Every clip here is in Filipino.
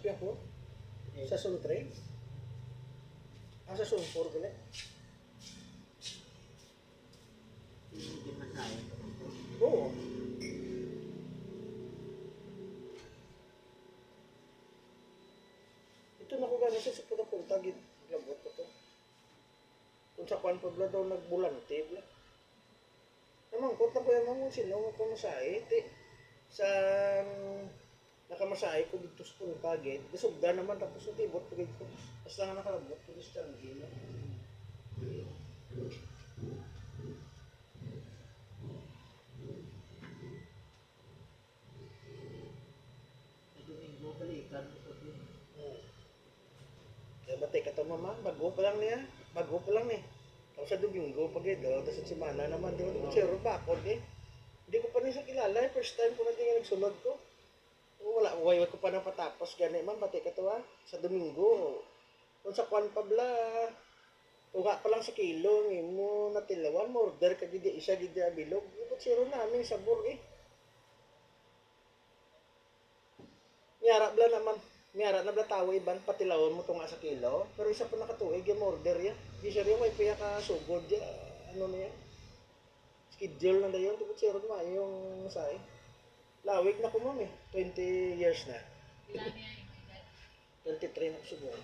piyak ko. Sa Suntre. Sa Sunpur gali. Hindi masaya. Oo. Ito na ko gano'n sa punta-punta, labot ko to. Kung sa kwan pa bla daw nagbulante bla. Namangkot na ko yung mga sino ko masahe. Sa nakamasahe ko dito sa punta, gate. Gasugda naman, tapos utibot ko dito. Basta nga nakalabot ko dito sa Angela. Domingo balikan ko din. Kaya batay ka to mama, bago pa lang niya. Bago pa lang ni. Tapos sa Domingo, pag ito, tapos sa Simana naman, di ba? Zero bakod eh. Hindi ko pa rin siya kilala. First time ko na din nagsunod ko. Wala, wala ko pa nang patapos. Gani man, batay ka to ha. Sa Domingo. Kung sa kwan pa bla, tuga pa lang sa kilo, mo natilawan mo, order ka gidi, isa gidi abilog. Ipot zero namin sa bur eh. Miyara bla naman. Miyara na bla tawo iban, patilawon mo to nga sa kilo. Pero isa pa nakatuig yung order ya. Di siya rin may piya ka sugod ya. Ano na yan? Schedule na yun. Ipot zero na yung say. Lawig na ko ma'am eh. 20 years na. Ilan niya yung edad? 23 na ko siguro.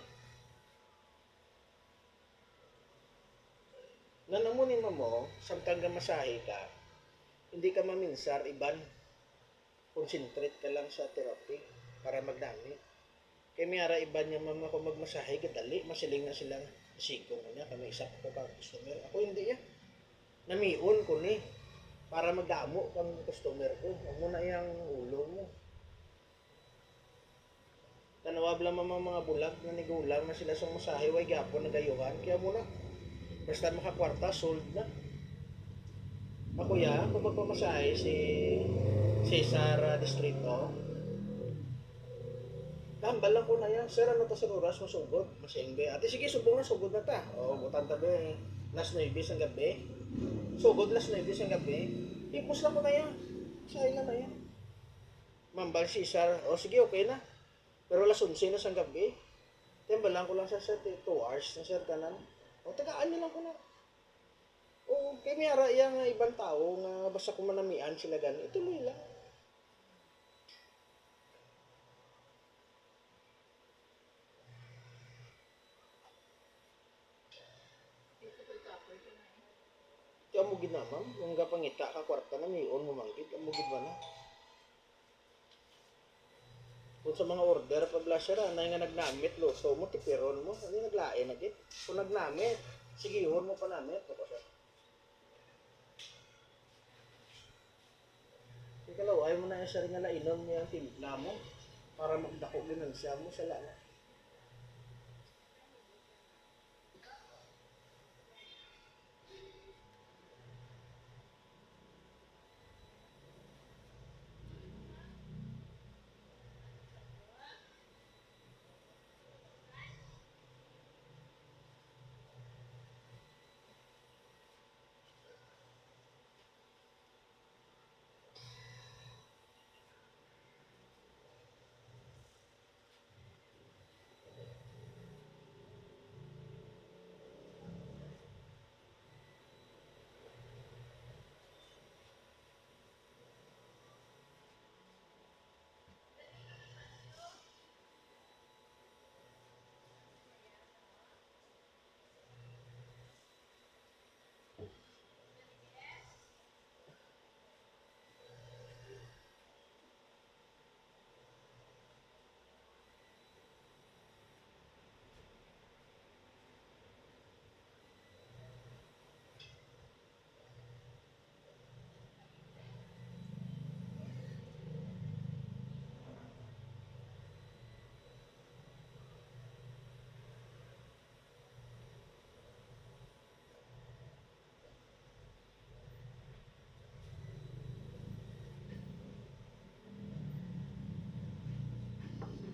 Nanamunin mo, samtang gamasahe ka, hindi ka maminsar, iban. Concentrate ka lang sa therapy para magdami. Kaya mayara iban niya mama ko magmasahe, kadali, masiling na silang sikong niya, kami isa ko pa customer. Ako hindi yan. Namiun ko ni, para magdamo kang customer ko. Huwag mo na yung ulo mo. Tanawab lang mga bulag na nigulang na sila sa masahe, way gapon na gayuhan. Kaya muna, basta makakwarta, sold na. Ako ya, kung magpamasahe si Cesar Distrito, tambal lang ko na yan. Sir, ano to sa oras? Masugod. Masingbe. Ate, sige, subong na. Sugod na ta. O, butan tabi. Last 9 ang gabi. Sugod last 9 ang gabi. Ipos lang ko na yan. Sahin na yan. Mambal Cesar. O, sige, okay na. Pero last 11 na sa gabi. Tambal lang ko lang sa 2 hours na sir kanan. O, tagaan niyo lang ko na. O, kaya mayara yung ibang tao nga basta kung manamian sila gano'n. Ituloy lang. Kaya mo gid naman, yung kapangita ka kwarta na mayon mo manggit, mo gid ba na? Kung sa mga order pa blasher na nga nagnamit lo, so mo tipiron mo, ano naglain na gid. Kung nagnamit, sige hon mo pa namit, ako sa. Ikalaw, ayaw mo na yung sarili nga lainom niya ang timpla mo para magdako din siya mo sa lana.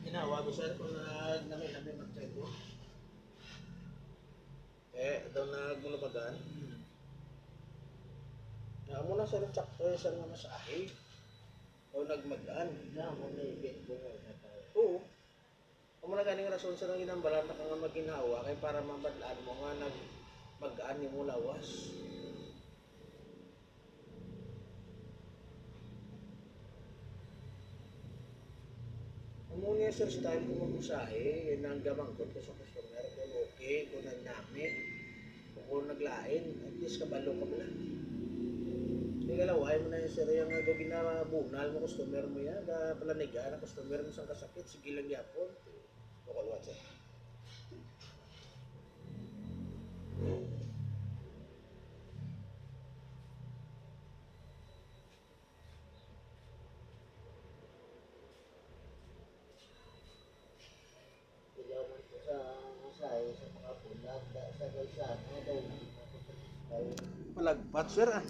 Ginawa ko sir kung nami mag-try ko. Daw nagmulubagan. Amo na sir chak sir nga masahe. O nagmagaan. Na mo may ibig ko. Oo. Kung mo na ganing rason sa nang ginambalan na ka nga maginhawa kay para mabadlaan mo nga mag-ani mo lawas. Muna sir style kung mag-usahe, yun ang gamangkot ko sa customer, kung okay, kung nagnamit, kung naglain, at least kabalo ka pala. Hindi ka laway mo na yun sir, yung gawin na bunal mo customer mo yan, palaniga na customer mo sa kasakit, sige lang yapon. Bukalwat sir. Ilaw man po sa masaya sa mga bulag. Sa gaysa, ano daw. Malagpat sir ah.